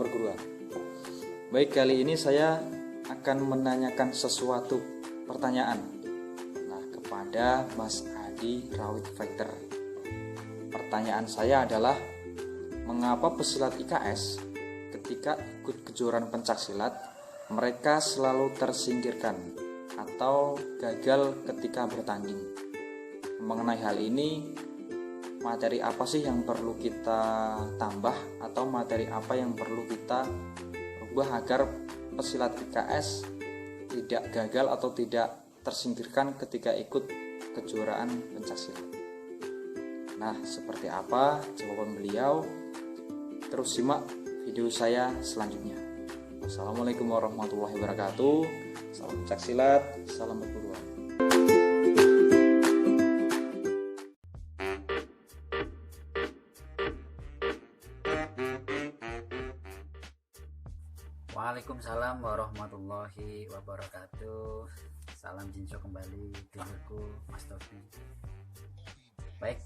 salam perguruan. Baik, kali ini saya akan menanyakan sesuatu pertanyaan kepada Mas Adi Rawit Fighter. Pertanyaan saya adalah, mengapa pesilat IKS ketika ikut kejuaraan pencaksilat mereka selalu tersingkirkan atau gagal ketika bertanding? Mengenai hal ini, materi apa sih yang perlu kita tambah atau materi apa yang perlu kita ubah agar pesilat IKS tidak gagal atau tidak tersingkirkan ketika ikut kejuaraan pencaksilat? Nah, seperti apa jawaban beliau? Terus simak video saya selanjutnya. Wassalamualaikum warahmatullahi wabarakatuh. Salam pencaksilat, salam perguruan. Waalaikumsalam warahmatullahi wabarakatuh. Salam jinso kembali dulurku Mas Tobi. Baik,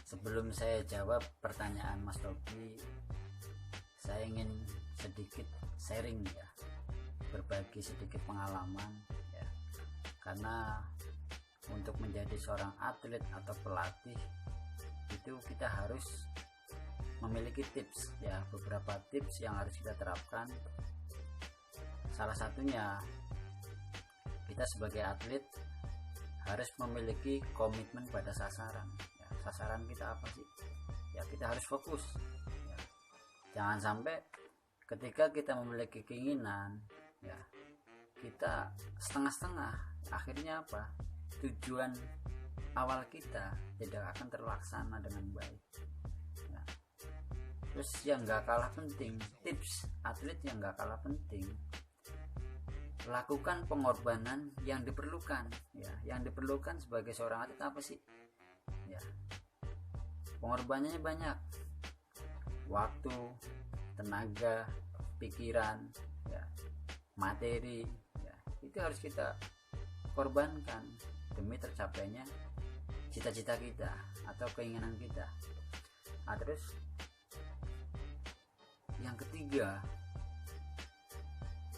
sebelum saya jawab pertanyaan Mas Tobi, saya ingin sedikit sharing ya, berbagi sedikit pengalaman ya. Karena untuk menjadi seorang atlet atau pelatih itu kita harus memiliki tips ya, beberapa tips yang harus kita terapkan. Salah satunya, kita sebagai atlet harus memiliki komitmen pada sasaran ya. Sasaran kita apa sih ya? Kita harus fokus ya. Jangan sampai ketika kita memiliki keinginan ya, kita setengah-setengah, akhirnya apa, tujuan awal kita tidak akan terlaksana dengan baik ya. Terus yang gak kalah penting, tips atlet yang gak kalah penting, lakukan pengorbanan yang diperlukan ya. Yang diperlukan sebagai seorang atlet apa sih ya? Pengorbanannya banyak, waktu, tenaga, pikiran ya, materi ya. Itu harus kita korbankan demi tercapainya cita-cita kita atau keinginan kita. Nah, terus yang ketiga,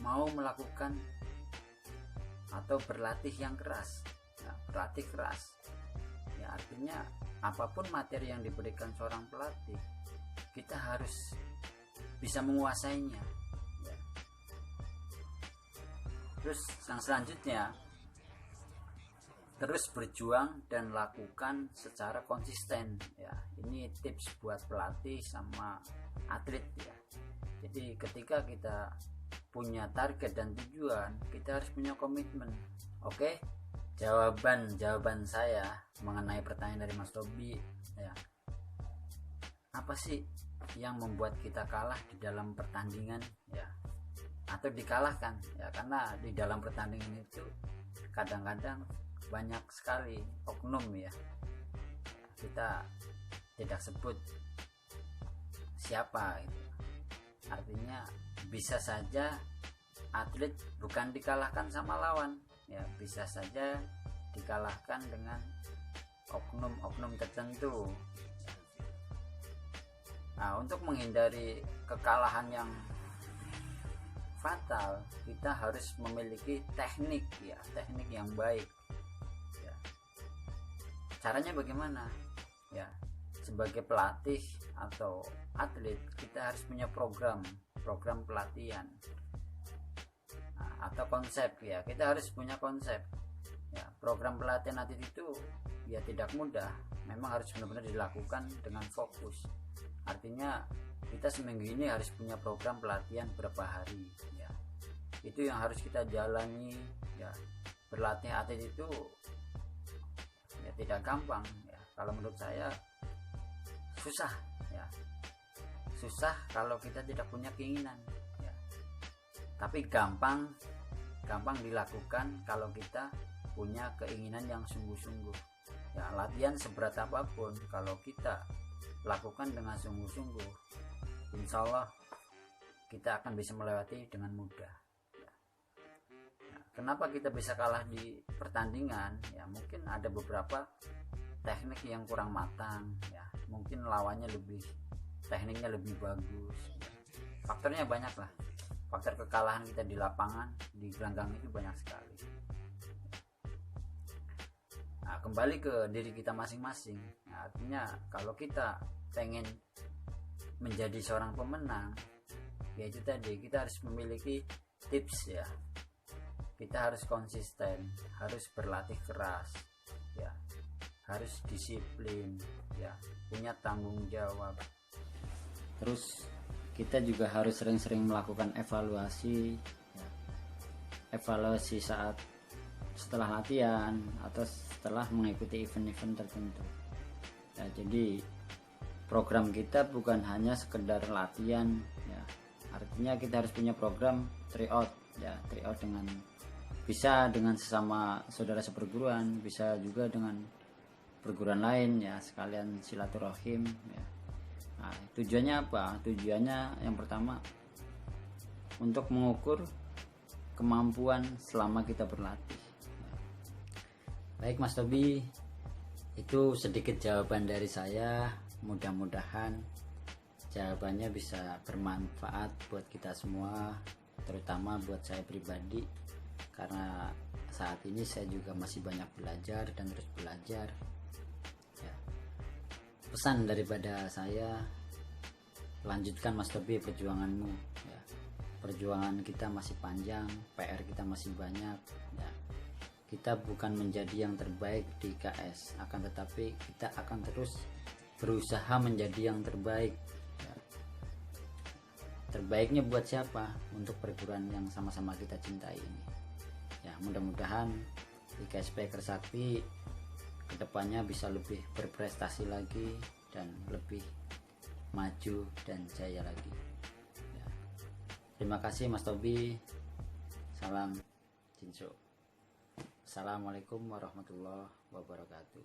mau melakukan atau berlatih yang keras ya, berlatih keras ya, artinya apapun materi yang diberikan seorang pelatih, kita harus bisa menguasainya ya. Terus yang selanjutnya, terus berjuang dan lakukan secara konsisten ya. Ini tips buat pelatih sama atlet ya. Jadi ketika kita punya target dan tujuan, kita harus punya komitmen. Oke, jawaban saya mengenai pertanyaan dari Mas Tobi ya, apa sih yang membuat kita kalah di dalam pertandingan ya, atau dikalahkan ya? Karena di dalam pertandingan itu kadang-kadang banyak sekali oknum ya. Kita tidak sebut siapa gitu. Artinya bisa saja atlet bukan dikalahkan sama lawan ya, bisa saja dikalahkan dengan oknum-oknum tertentu. Nah, untuk menghindari kekalahan yang fatal, kita harus memiliki teknik ya, teknik yang baik ya. Caranya bagaimana ya? Sebagai pelatih atau atlet, kita harus punya program pelatihan atau konsep ya. Kita harus punya konsep ya. Program pelatihan atlet itu ya tidak mudah, memang harus benar-benar dilakukan dengan fokus. Artinya kita seminggu ini harus punya program pelatihan berapa hari ya. Itu yang harus kita jalani ya. Berlatih atlet itu ya tidak gampang ya. Kalau menurut saya susah ya, susah kalau kita tidak punya keinginan ya. Tapi gampang dilakukan kalau kita punya keinginan yang sungguh-sungguh ya. Latihan seberat apapun, kalau kita lakukan dengan sungguh-sungguh, insya Allah kita akan bisa melewati dengan mudah ya. Nah, kenapa kita bisa kalah di pertandingan ya? Mungkin ada beberapa teknik yang kurang matang ya, mungkin lawannya tekniknya lebih bagus ya. faktornya banyak lah. Faktor kekalahan kita di lapangan, di gelanggang itu banyak sekali. Nah, kembali ke diri kita masing-masing. Nah, artinya kalau kita pengen menjadi seorang pemenang, ya itu tadi, kita harus memiliki tips ya. Kita harus konsisten, harus berlatih keras ya, harus disiplin ya, punya tanggung jawab. Terus kita juga harus sering-sering melakukan evaluasi ya. Evaluasi saat setelah latihan atau setelah mengikuti event-event tertentu ya. Jadi program kita bukan hanya sekedar latihan ya, artinya kita harus punya program tryout ya. Tryout dengan bisa dengan sesama saudara seperguruan, bisa juga dengan perguruan lain ya, sekalian silaturahim ya. Nah, tujuannya apa? Tujuannya yang pertama untuk mengukur kemampuan selama kita berlatih. Baik Mas Tobi, itu sedikit jawaban dari saya. Mudah-mudahan jawabannya bisa bermanfaat buat kita semua, terutama buat saya pribadi, karena saat ini saya juga masih banyak belajar dan terus belajar ya. Pesan daripada saya, lanjutkan Mas Tobi perjuanganmu ya. Perjuangan kita masih panjang, PR kita masih banyak ya. Kita bukan menjadi yang terbaik di IKS, akan tetapi kita akan terus berusaha menjadi yang terbaik ya. Terbaiknya buat siapa? Untuk perguruan yang sama-sama kita cintai ini ya. Mudah-mudahan IKS Striker Sakti kedepannya bisa lebih berprestasi lagi dan lebih maju dan jaya lagi ya. Terima kasih Mas Tobi. Salam Jinso. Assalamualaikum warahmatullahi wabarakatuh.